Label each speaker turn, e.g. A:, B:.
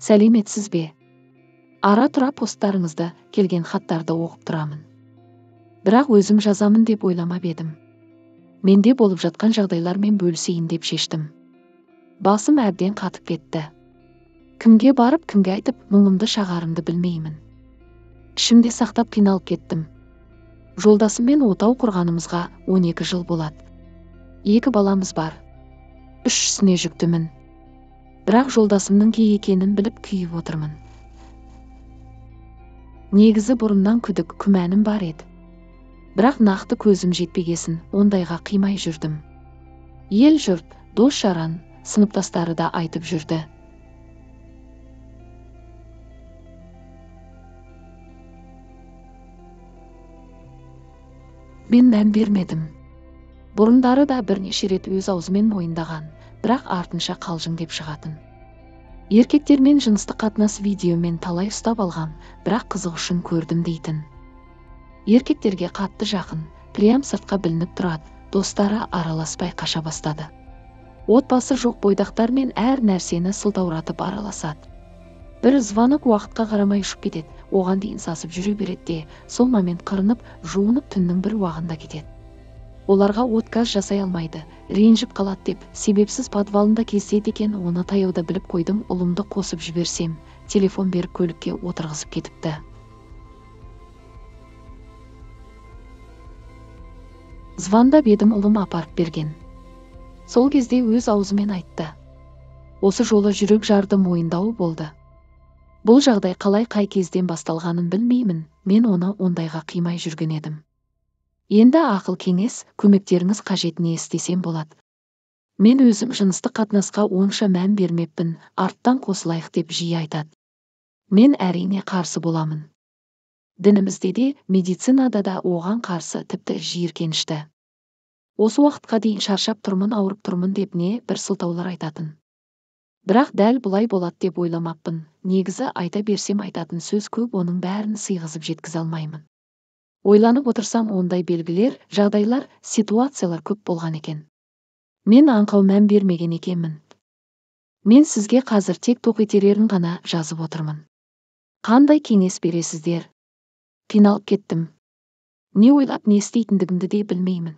A: Сәлеметсіз бе? Ара-тұра посттарыңызда келген хаттарды оқып тұрамын. Бірақ өзім жазамын деп ойламап едім. Менде болып жатқан жағдайлармен бөлісейін деп шештім. Басым әбден қатып кетті. Кімге барып, кімге айтып, мұңымды шағарымды білмеймін. Ішімде сақтап қиналып кеттім. Жолдасыммен отау құрғанымызға 12 жыл болады. 2 баламыз бар. 3-сіне жүктімін. Бірақ жолдасымның кей екенін біліп күйіп отырмын. Негізі бұрыннан күдік, күмәнім бар еді. Бірақ нақты көзім жетпегесін ондайға қимай жүрдім. Ел жұрт, дос-жаран, сыныптастары да айтып жүрді. Мен мән бермедім. Бұрындары да бірнеше рет өз аузымен мойындаған, бірақ артынша қалжың деп шығатын. Еркектермен жыныстық қатынас видеомен талай ұстап алғам, бірақ қызық үшін көрдім дейтін. Еркектерге қатты жақын, прям сыртқа білініп тұрады, достары араласпай қаша бастады. Отбасы жоқ бойдақтармен әр нәрсені сылтауратып араласады. Бір звонок уақытқа қарамай ұшып кетеді, оған дейін сасып жүре береді де, сол момент қырынып, жуынып түннің бір уағында кетеді. Оларға отказ жасай алмайды, ренжіп қалады деп, себепсіз подвалында кездеседі екен, оны таяуда біліп қойдым, ұлымды қосып жіберсем, телефон беріп көлікке отырғызып кетіпті. Звондап едім, ұлым апарып берген. Сол кезде өз аузымен айтты. Осы жолы жүрек жарды мойындауы болды. Бұл жағдай қалай қай кезден басталғанын білмеймін, мен оны ондайға қимай жүрген едім. Енді ақыл кеңес, көмектеріңіз қажет, не істесем болады. Мен өзім жыныстық қатынасқа онша мән бермеппін, арттан қосылайық деп жиі айтады. Мен әрине қарсы боламын. Дінімізде де, медицинада да оған қарсы, тіпті жиіркенішті. Осы уақытқа дейін шаршап тұрмын, ауырып тұрмын деп не бір сылтаулар айтатын. Бірақ дәл бұлай болады деп ойламаппын. Негізі айта берсем айтатын сөз көп, оның бәрін сыйғызып жеткізе алмаймын. Ойланып отырсам, ондай белгілер, жағдайлар, ситуациялар көп болған екен. Мен аңқау мән бермеген екенмін. Мен сізге қазір тек тоқетерерін ғана жазып отырмын. Қандай кеңес бересіздер? Қиналып кеттім. Не ойлап не істейтіндігімді де білмеймін.